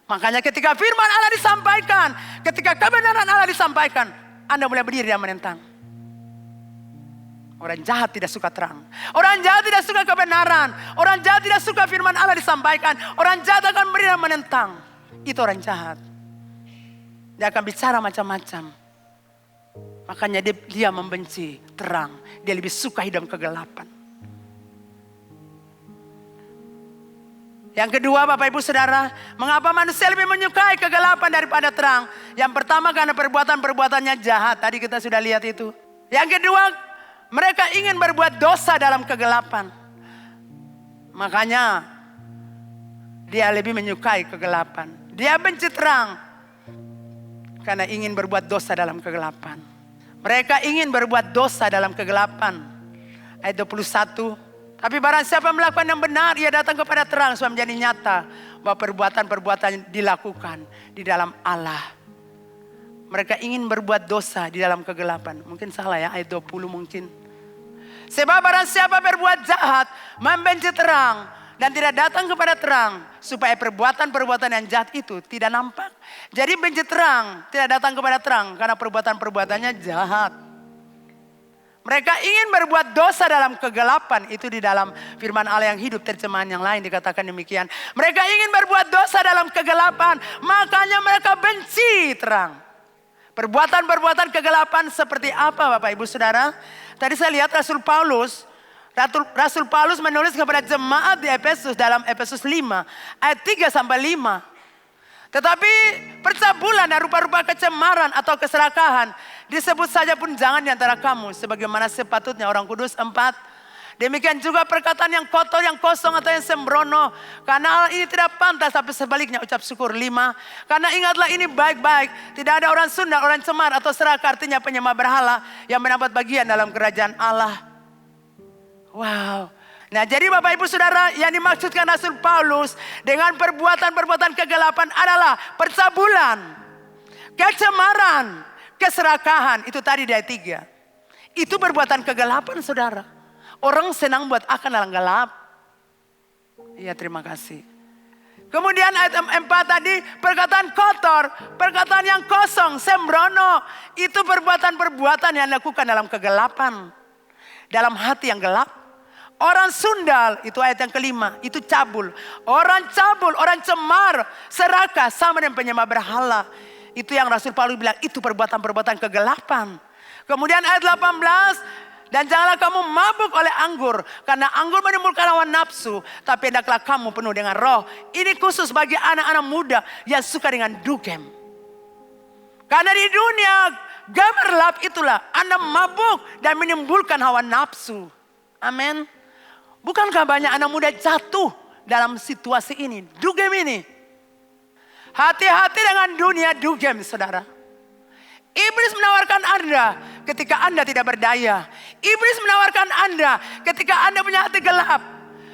Makanya ketika firman Allah disampaikan, ketika kebenaran Allah disampaikan, Anda mulai berdiri dan menentang. Orang jahat tidak suka terang. Orang jahat tidak suka kebenaran. Orang jahat tidak suka firman Allah disampaikan. Orang jahat akan berdiri dan menentang. Itu orang jahat. Dia akan bicara macam-macam. Makanya dia membenci terang. Dia lebih suka hidup kegelapan. Yang kedua, Bapak Ibu Saudara, mengapa manusia lebih menyukai kegelapan daripada terang? Yang pertama karena perbuatan-perbuatannya jahat. Tadi kita sudah lihat itu. Yang kedua, mereka ingin berbuat dosa dalam kegelapan. Makanya dia lebih menyukai kegelapan. Dia benci terang karena ingin berbuat dosa dalam kegelapan. Mereka ingin berbuat dosa dalam kegelapan. Ayat 21. Tapi barang siapa melakukan yang benar, ia datang kepada terang supaya menjadi nyata bahwa perbuatan-perbuatan dilakukan di dalam Allah. Mereka ingin berbuat dosa di dalam kegelapan. Mungkin salah ya, ayat 20 mungkin. Sebab barang siapa berbuat jahat, membenci terang dan tidak datang kepada terang, supaya perbuatan-perbuatan yang jahat itu tidak nampak. Jadi benci terang, tidak datang kepada terang karena perbuatan-perbuatannya jahat. Mereka ingin berbuat dosa dalam kegelapan. Itu di dalam firman Allah yang hidup, terjemahan yang lain dikatakan demikian. Mereka ingin berbuat dosa dalam kegelapan, makanya mereka benci terang. Perbuatan-perbuatan kegelapan seperti apa, Bapak Ibu Saudara? Tadi saya lihat Rasul Paulus menulis kepada jemaat di Efesus dalam Efesus 5 ayat 3 sampai 5. Tetapi percabulan dan rupa-rupa kecemaran atau keserakahan disebut saja pun jangan di antara kamu, sebagaimana sepatutnya orang kudus. 4. Demikian juga perkataan yang kotor, yang kosong atau yang sembrono, karena hal ini tidak pantas, tapi sebaliknya ucap syukur. 5. Karena ingatlah ini baik-baik, tidak ada orang sundal, orang cemar atau serakah, artinya penyembah berhala, yang mendapat bagian dalam kerajaan Allah. Wow. Nah, jadi Bapak Ibu Saudara, yang dimaksudkan Rasul Paulus dengan perbuatan-perbuatan kegelapan adalah percabulan, kecemaran, keserakahan. Itu tadi di ayat 3. Itu perbuatan kegelapan, saudara. Orang senang buat akan dalam gelap. Iya, terima kasih. Kemudian ayat 4 tadi, perkataan kotor, perkataan yang kosong, sembrono. Itu perbuatan-perbuatan yang dilakukan dalam kegelapan, dalam hati yang gelap. Orang sundal, itu ayat yang kelima, itu cabul. Orang cabul, orang cemar, serakah, sama dengan penyembah berhala. Itu yang Rasul Paulus bilang, itu perbuatan-perbuatan kegelapan. Kemudian ayat 18, dan janganlah kamu mabuk oleh anggur, karena anggur menimbulkan hawa nafsu, tapi hendaklah kamu penuh dengan roh. Ini khusus bagi anak-anak muda yang suka dengan dugem. Karena di dunia gemerlap itulah Anda mabuk dan menimbulkan hawa nafsu. Amin. Bukankah banyak anak muda jatuh dalam situasi ini, dugem ini? Hati-hati dengan dunia dugem, saudara. Iblis menawarkan Anda ketika Anda tidak berdaya. Iblis menawarkan Anda ketika Anda punya hati gelap.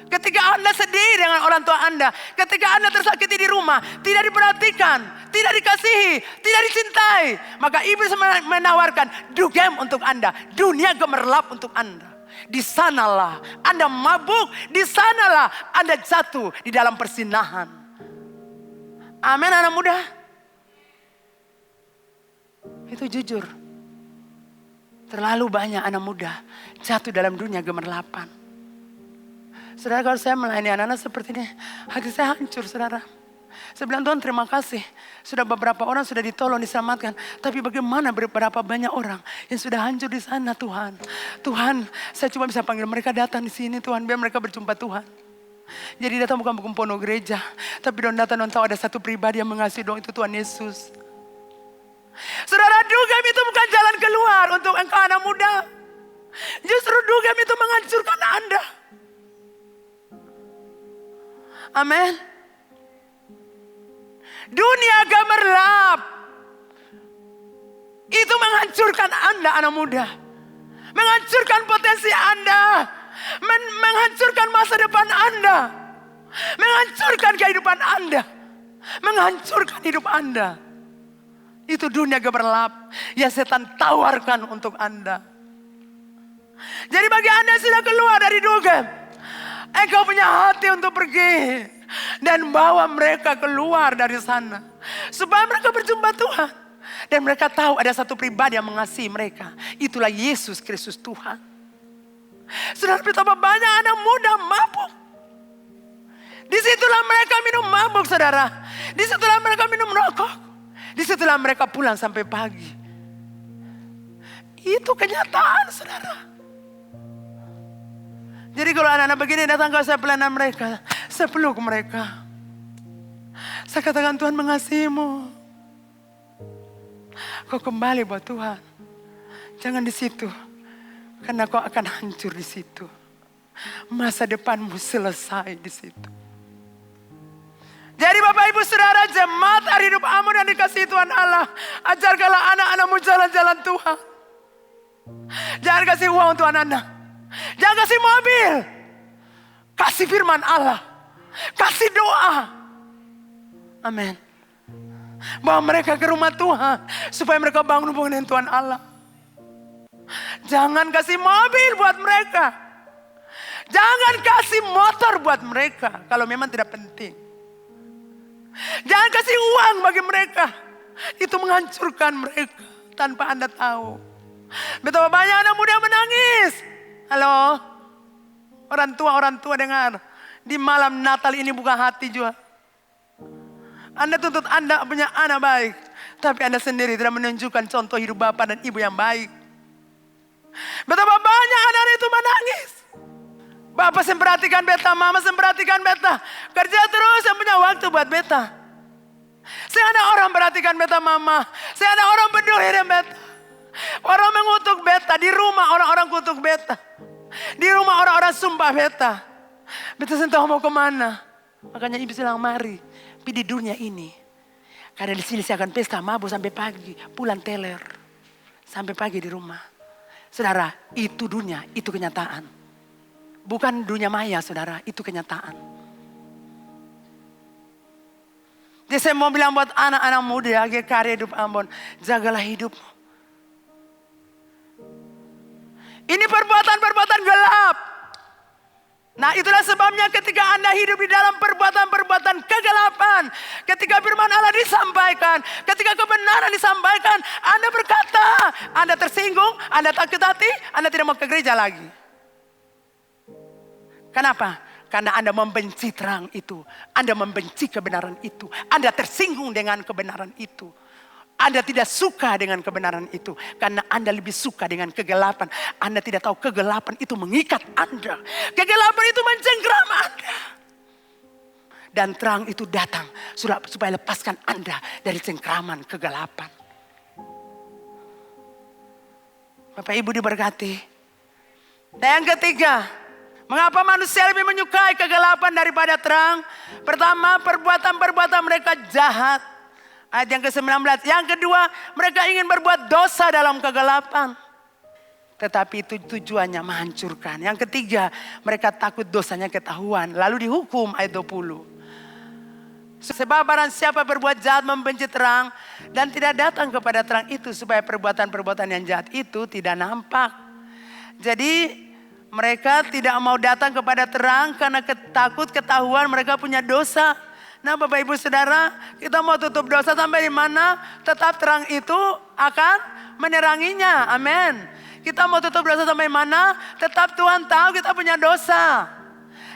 Ketika Anda sedih dengan orang tua Anda. Ketika Anda tersakiti di rumah, tidak diperhatikan, tidak dikasihi, tidak dicintai. Maka iblis menawarkan dugem untuk Anda, dunia gemerlap untuk Anda. di sanalah Anda mabuk, di sanalah Anda jatuh di dalam persinahan. Amin anak muda. Itu jujur. Terlalu banyak anak muda jatuh dalam dunia gemerlapan. Saudara, kalau saya melayani anak-anak seperti ini, hati saya hancur, saudara. Saya bilang, Tuhan terima kasih. Sudah beberapa orang sudah ditolong, diselamatkan. Tapi bagaimana berapa banyak orang yang sudah hancur di sana, Tuhan. Tuhan, saya cuma bisa panggil mereka datang di sini, Tuhan. Biar mereka berjumpa Tuhan. Jadi datang bukan penuh gereja. Tapi dong datang tahu ada satu pribadi yang mengasihi dong, itu Tuhan Yesus. Saudara, dugem itu bukan jalan keluar untuk engkau anak muda. Justru dugem itu menghancurkan Anda. Amin. Dunia gemerlap itu menghancurkan Anda anak muda. Menghancurkan potensi Anda. Menghancurkan masa depan Anda. Menghancurkan kehidupan Anda. Menghancurkan hidup Anda. Itu dunia gemerlap yang setan tawarkan untuk Anda. Jadi bagi Anda yang sudah keluar dari dugem, engkau punya hati untuk pergi dan bawa mereka keluar dari sana supaya mereka berjumpa Tuhan dan mereka tahu ada satu pribadi yang mengasihi mereka. Itulah Yesus Kristus Tuhan. Saudara, betapa banyak anak muda mabuk. Disitulah mereka minum mabuk, saudara. Disitulah mereka minum rokok. Disitulah mereka pulang sampai pagi. Itu kenyataan, saudara. Jadi kalau anak-anak begini datang ke saya pelayanan mereka, saya peluk mereka. Saya katakan, Tuhan mengasihimu. Kau kembali buat Tuhan. Jangan di situ. Karena kau akan hancur di situ. Masa depanmu selesai di situ. Jadi Bapak Ibu Saudara, jemaat Hari Hidup Ambon yang dikasihi Tuhan Allah, ajarkanlah anak-anakmu jalan-jalan Tuhan. Jangan kasih uang untuk anak-anak. Jangan kasih mobil. Kasih firman Allah. Kasih doa. Amin. Bawa mereka ke rumah Tuhan supaya mereka bangun hubungan dengan Tuhan Allah. Jangan kasih mobil buat mereka. Jangan kasih motor buat mereka kalau memang tidak penting. Jangan kasih uang bagi mereka. Itu menghancurkan mereka tanpa Anda tahu. Betapa banyak anak muda menangis. Halo? Orang tua dengar. Di malam Natal ini buka hati juga. Anda tuntut Anda punya anak baik. Tapi Anda sendiri tidak menunjukkan contoh hidup bapak dan ibu yang baik. Betapa banyak anak itu menangis. Bapak semperhatikan beta, mama semperhatikan beta. Kerja terus yang punya waktu buat beta. Saya ada orang perhatikan beta mama. Saya ada orang peduli dengan beta. Orang mengutuk beta. Di rumah orang-orang kutuk beta. Di rumah orang-orang sumpah beta. Beta sentuh mau kemana. Makanya ibu bilang mari. Tapi di dunia ini. Karena di sini saya akan pesta mabuk sampai pagi. Pulang teler. Sampai pagi di rumah. Saudara, itu dunia, itu kenyataan. Bukan dunia maya, saudara, itu kenyataan. Jadi saya mau bilang buat anak-anak muda, GKR Hidup Ambon, jagalah hidupmu. Ini perbuatan-perbuatan gelap. Nah itulah sebabnya ketika Anda hidup di dalam perbuatan-perbuatan kegelapan. Ketika firman Allah disampaikan. Ketika kebenaran disampaikan. Anda berkata, Anda tersinggung, Anda takut hati, Anda tidak mau ke gereja lagi. Kenapa? Karena Anda membenci terang itu. Anda membenci kebenaran itu. Anda tersinggung dengan kebenaran itu. Anda tidak suka dengan kebenaran itu. Karena Anda lebih suka dengan kegelapan. Anda tidak tahu kegelapan itu mengikat Anda. Kegelapan itu mencengkram Anda. Dan terang itu datang supaya lepaskan Anda dari cengkraman kegelapan. Bapak Ibu diberkati. Dan yang ketiga, mengapa manusia lebih menyukai kegelapan daripada terang? Pertama, perbuatan-perbuatan mereka jahat. Ayat yang ke-19. Yang kedua, mereka ingin berbuat dosa dalam kegelapan. Tetapi itu tujuannya menghancurkan. Yang ketiga, mereka takut dosanya ketahuan. Lalu dihukum ayat 20. Sebab barang siapa berbuat jahat membenci terang. Dan tidak datang kepada terang itu supaya perbuatan-perbuatan yang jahat itu tidak nampak. Jadi Mereka tidak mau datang kepada terang karena takut ketahuan mereka punya dosa. Nah Bapak Ibu Saudara, kita mau tutup dosa sampai di mana tetap terang itu akan meneranginya. Amin. Kita mau tutup dosa sampai mana tetap Tuhan tahu kita punya dosa.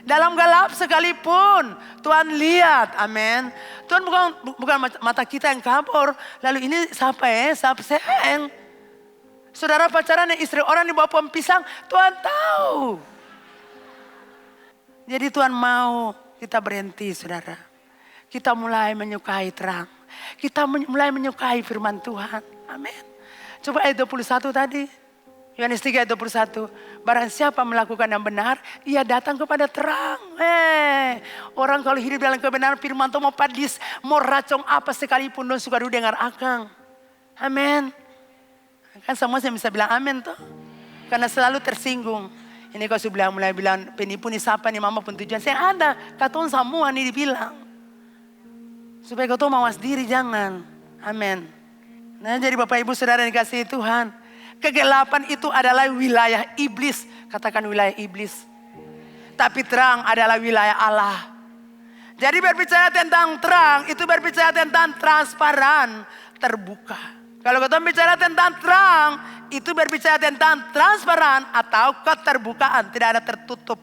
Dalam gelap sekalipun Tuhan lihat. Amin. Tuhan bukan mata kita yang kabur. Lalu ini siapa ya? Siapa sayang? Saudara pacaran yang istri orang di bawah pohon pisang, Tuhan tahu. Jadi Tuhan mau kita berhenti saudara. Kita mulai menyukai terang. Kita mulai menyukai firman Tuhan. Amin. Coba ayat 21 tadi. Yohanes 3 ayat 21. Barang siapa melakukan yang benar, ia datang kepada terang. Orang kalau hidup dalam kebenaran firman Tuhan mau padis, mau racong apa sekalipun don suka dengar akang. Amin. Kan semua saya bisa bilang amin tuh. Karena selalu tersinggung. Ini kau sudah mulai bilang penipu nih siapa nih mama pun tujuan. Saya ada. Kata semua nih dibilang. Supaya kau tuh mawas diri jangan. Amin. Nah jadi Bapak Ibu Saudara yang dikasihi Tuhan. Kegelapan itu adalah wilayah iblis. Katakan wilayah iblis. Tapi terang adalah wilayah Allah. Jadi berbicara tentang terang itu berbicara tentang transparan, terbuka. Kalau kita bicara tentang terang, itu berbicara tentang transparan atau keterbukaan, tidak ada tertutup.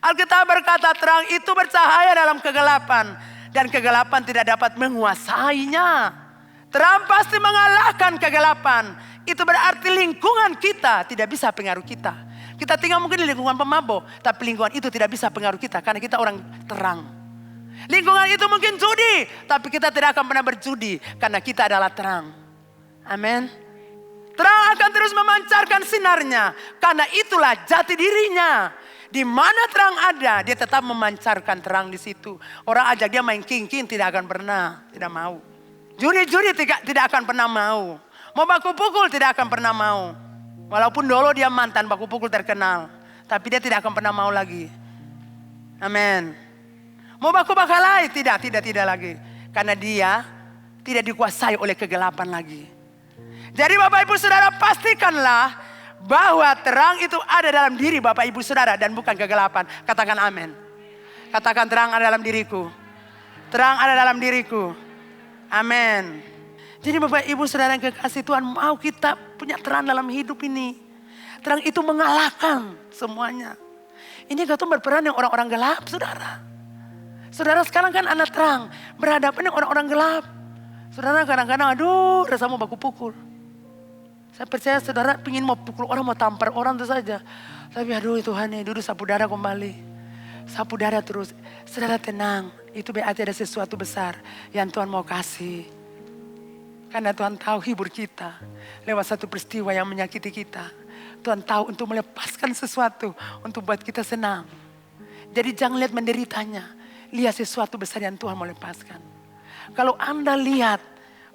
Alkitab berkata terang itu bercahaya dalam kegelapan dan kegelapan tidak dapat menguasainya. Terang pasti mengalahkan kegelapan. Itu berarti lingkungan kita tidak bisa pengaruh kita. Kita tinggal mungkin di lingkungan pemabuk, tapi lingkungan itu tidak bisa pengaruh kita karena kita orang terang. Lingkungan itu mungkin judi, tapi kita tidak akan pernah berjudi karena kita adalah terang. Amin. Terang akan terus memancarkan sinarnya. Karena itulah jati dirinya. Di mana terang ada, dia tetap memancarkan terang di situ. Orang ajak dia main king-king tidak akan pernah, tidak mau. Juri-juri tidak akan pernah mau. Mau baku pukul tidak akan pernah mau. Walaupun dulu dia mantan baku pukul terkenal. Tapi dia tidak akan pernah mau lagi. Amin. Mau baku bakalai tidak lagi. Karena dia tidak dikuasai oleh kegelapan lagi. Jadi Bapak Ibu Saudara pastikanlah bahwa terang itu ada dalam diri Bapak Ibu Saudara dan bukan kegelapan. Katakan amin. Katakan terang ada dalam diriku. Terang ada dalam diriku. Amin. Jadi Bapak Ibu Saudara yang kekasih Tuhan mau kita punya terang dalam hidup ini. Terang itu mengalahkan semuanya. Ini kata berperan dengan orang-orang gelap saudara. Saudara sekarang kan anak terang berhadapan dengan orang-orang gelap. Saudara kadang-kadang aduh rasa mau baku pukul. Saya percaya saudara pingin mau pukul orang, mau tampar orang itu saja. Tapi aduh Tuhan nih duduk sapu dada kembali. Sapu dada terus. Saudara tenang, itu berarti ada sesuatu besar yang Tuhan mau kasih. Karena Tuhan tahu hibur kita lewat satu peristiwa yang menyakiti kita. Tuhan tahu untuk melepaskan sesuatu untuk buat kita senang. Jadi jangan lihat menderitanya. Lihat sesuatu besar yang Tuhan mau lepaskan. Kalau Anda lihat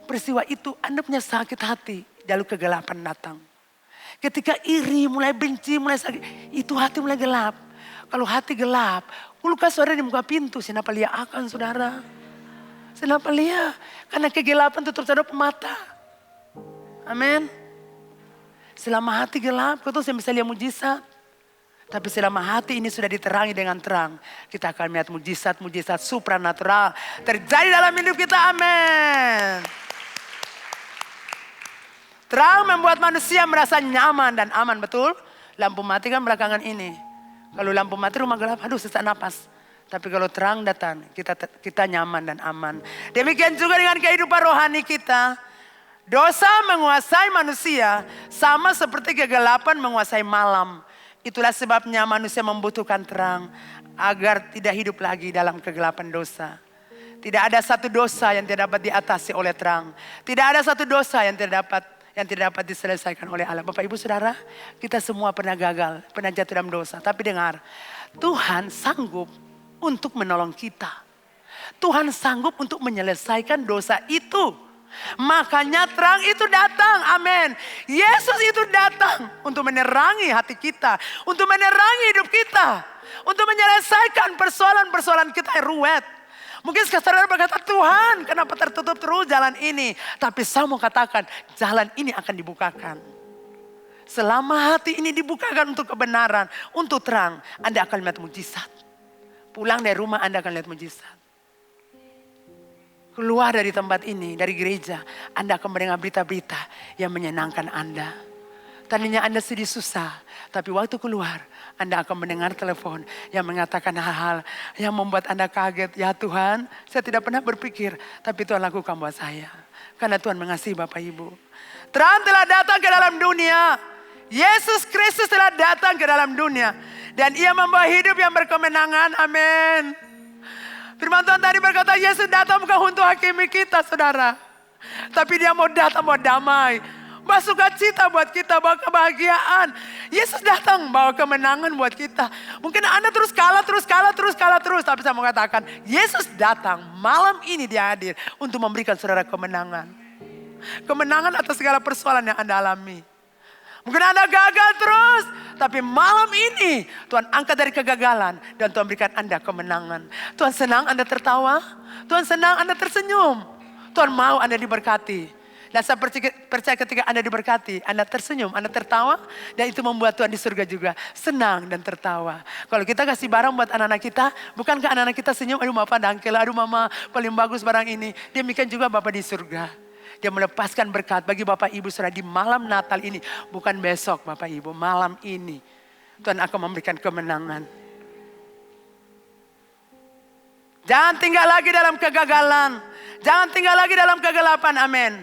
peristiwa itu Anda punya sakit hati. Lalu kegelapan datang. Ketika iri, mulai benci, mulai sakit. Itu hati mulai gelap. Kalau hati gelap, Lukas saudara di muka pintu. Kenapa lihat akan saudara? Kenapa lihat? Karena kegelapan tutup saudara mata. Amin. Selama hati gelap, kau tuh bisa lihat mujizat. Tapi selama hati ini sudah diterangi dengan terang. Kita akan melihat mujizat-mujizat supranatural terjadi dalam hidup kita. Amin. Terang membuat manusia merasa nyaman dan aman, betul? Lampu mati kan belakangan ini. Kalau lampu mati rumah gelap, aduh sesak napas. Tapi kalau terang datang, kita nyaman dan aman. Demikian juga dengan kehidupan rohani kita. Dosa menguasai manusia sama seperti kegelapan menguasai malam. Itulah sebabnya manusia membutuhkan terang agar tidak hidup lagi dalam kegelapan dosa. Tidak ada satu dosa yang tidak dapat diatasi oleh terang. Tidak ada satu dosa yang tidak dapat diselesaikan oleh Allah. Bapak Ibu Saudara, kita semua pernah gagal, pernah jatuh dalam dosa. Tapi dengar, Tuhan sanggup untuk menolong kita. Tuhan sanggup untuk menyelesaikan dosa itu. Makanya terang itu datang, amin. Yesus itu datang untuk menerangi hati kita. Untuk menerangi hidup kita. Untuk menyelesaikan persoalan-persoalan kita yang ruwet. Mungkin saudara berkata, Tuhan kenapa tertutup terus jalan ini. Tapi saya mau katakan jalan ini akan dibukakan. Selama hati ini dibukakan untuk kebenaran, untuk terang, Anda akan lihat mujizat. Pulang dari rumah Anda akan lihat mujizat. Keluar dari tempat ini, dari gereja, Anda akan mendengar berita-berita yang menyenangkan Anda. Tadinya Anda sedih susah, tapi waktu keluar, Anda akan mendengar telepon yang mengatakan hal-hal yang membuat Anda kaget. Ya Tuhan, saya tidak pernah berpikir, tapi Tuhan lakukan buat saya. Karena Tuhan mengasihi Bapak Ibu. Terang telah datang ke dalam dunia. Yesus Kristus telah datang ke dalam dunia. Dan ia membawa hidup yang berkemenangan. Amin. Firman Tuhan tadi berkata, Yesus datang bukan untuk hakimi kita, saudara. Tapi dia mau datang buat damai. Bawa sukacita buat kita, bawa kebahagiaan. Yesus datang bawa kemenangan buat kita. Mungkin Anda terus kalah. Tapi saya mau katakan, Yesus datang malam ini dia hadir untuk memberikan saudara kemenangan. Kemenangan atas segala persoalan yang Anda alami. Mungkin Anda gagal terus. Tapi malam ini Tuhan angkat dari kegagalan. Dan Tuhan berikan Anda kemenangan. Tuhan senang Anda tertawa. Tuhan senang Anda tersenyum. Tuhan mau Anda diberkati. Dan saya percaya ketika Anda diberkati, Anda tersenyum, Anda tertawa. Dan itu membuat Tuhan di surga juga senang dan tertawa. Kalau kita kasih barang buat anak-anak kita, bukankah anak-anak kita senyum? Aduh Bapak dangkel, aduh Mama paling bagus barang ini. Demikian juga Bapak di surga. Dia melepaskan berkat bagi Bapak Ibu saudara di malam Natal ini. Bukan besok Bapak Ibu, malam ini. Tuhan akan memberikan kemenangan. Jangan tinggal lagi dalam kegagalan. Jangan tinggal lagi dalam kegelapan, amin.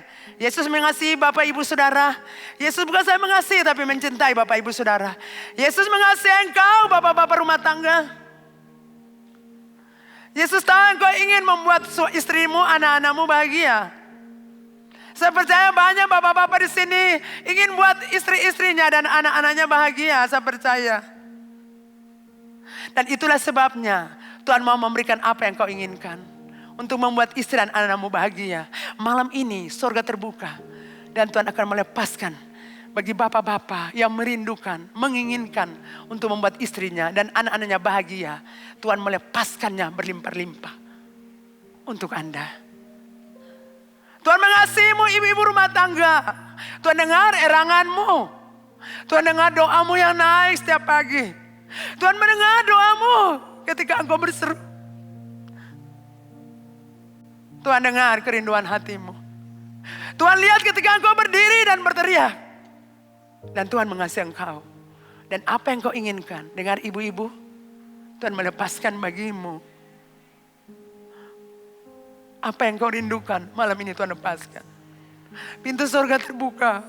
Yesus mengasihi Bapak Ibu Saudara. Yesus bukan saya mengasihi tapi mencintai Bapak Ibu Saudara. Yesus mengasihi engkau Bapak-bapak rumah tangga. Yesus tahu engkau ingin membuat istrimu, anak-anakmu bahagia. Saya percaya banyak bapak-bapak di sini ingin buat istri-istrinya dan anak-anaknya bahagia. Saya percaya. Dan itulah sebabnya Tuhan mau memberikan apa yang kau inginkan. Untuk membuat istri dan anak-anakmu bahagia. Malam ini surga terbuka. Dan Tuhan akan melepaskan bagi bapak-bapak yang merindukan, menginginkan untuk membuat istrinya dan anak-anaknya bahagia. Tuhan melepaskannya berlimpah-limpah untuk Anda. Tuhan mengasihimu ibu-ibu rumah tangga. Tuhan dengar eranganmu. Tuhan dengar doamu yang naik setiap pagi. Tuhan mendengar doamu ketika engkau berseru. Tuhan dengar kerinduan hatimu. Tuhan lihat ketika engkau berdiri dan berteriak. Dan Tuhan mengasihi engkau. Dan apa yang kau inginkan, dengar ibu-ibu, Tuhan melepaskan bagimu. Apa yang kau rindukan, malam ini Tuhan lepaskan. Pintu surga terbuka.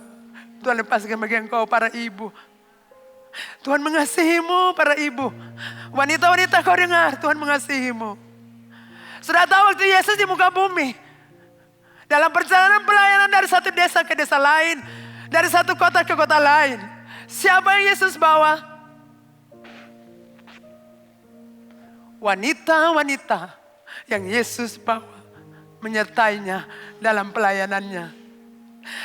Tuhan lepaskan bagi engkau para ibu. Tuhan mengasihimu para ibu. Wanita-wanita kau dengar, Tuhan mengasihimu. Sudah tahu waktu Yesus di muka bumi. Dalam perjalanan pelayanan dari satu desa ke desa lain. Dari satu kota ke kota lain. Siapa yang Yesus bawa? Wanita-wanita yang Yesus bawa. Menyertainya dalam pelayanannya.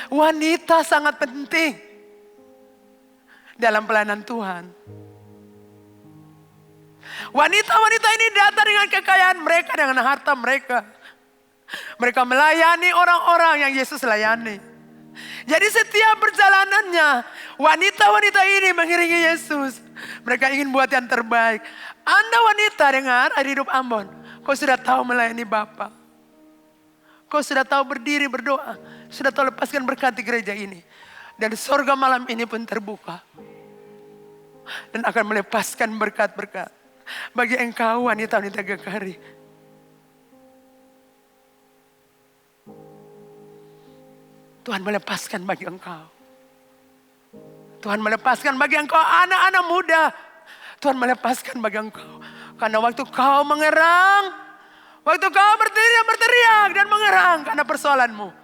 Wanita sangat penting. Dalam pelayanan Tuhan. Wanita-wanita ini datang dengan kekayaan mereka, dengan harta mereka. Mereka melayani orang-orang yang Yesus layani. Jadi setiap perjalanannya, wanita-wanita ini mengiringi Yesus. Mereka ingin buat yang terbaik. Anda wanita dengar, ada hidup Ambon. Kau sudah tahu melayani Bapa. Kau sudah tahu berdiri berdoa. Sudah tahu lepaskan berkat di gereja ini. Dan surga malam ini pun terbuka. Dan akan melepaskan berkat-berkat. Bagi engkau wanita-wanita Gekari. Tuhan melepaskan bagi engkau. Tuhan melepaskan bagi engkau anak-anak muda. Tuhan melepaskan bagi engkau. Karena waktu kau mengerang. Waktu kau berdiri berteriak dan mengerang karena persoalanmu.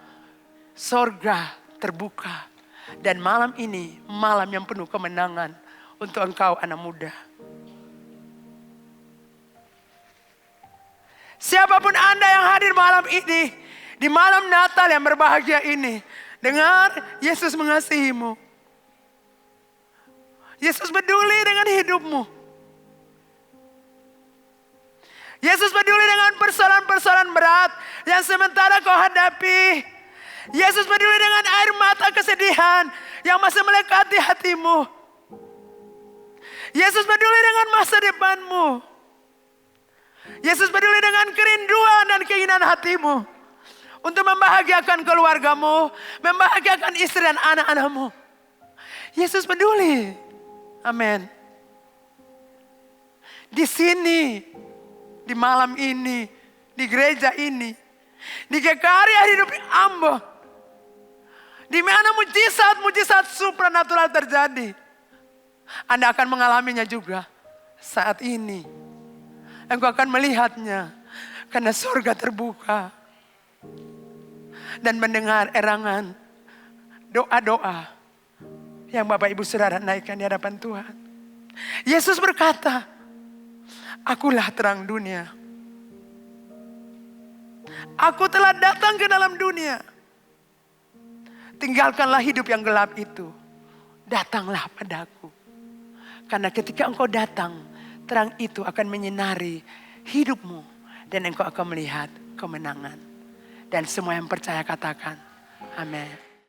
Surga terbuka. Dan malam ini malam yang penuh kemenangan. Untuk engkau anak muda. Siapapun Anda yang hadir malam ini. Di malam Natal yang berbahagia ini. Dengar, Yesus mengasihimu. Yesus peduli dengan hidupmu. Yesus peduli dengan persoalan-persoalan berat. Yang sementara kau hadapi. Yesus peduli dengan air mata kesedihan. yang masih melekati hatimu. Yesus peduli dengan masa depanmu. Yesus peduli dengan kerinduan dan keinginan hatimu. Untuk membahagiakan keluargamu, membahagiakan istri dan anak-anakmu. Yesus peduli. Amin. Di sini, di malam ini, di gereja ini, di karya hidup Ambo, di mana mujizat-mujizat supranatural terjadi, Anda akan mengalaminya juga saat ini. Engkau akan melihatnya karena surga terbuka dan mendengar erangan doa-doa yang Bapak Ibu Saudara naikkan di hadapan Tuhan. Yesus berkata, akulah terang dunia. Aku telah datang ke dalam dunia. Tinggalkanlah hidup yang gelap itu. Datanglah padaku. Karena ketika engkau datang, terang itu akan menyinari hidupmu. Dan engkau akan melihat kemenangan. Dan semua yang percaya katakan, amin.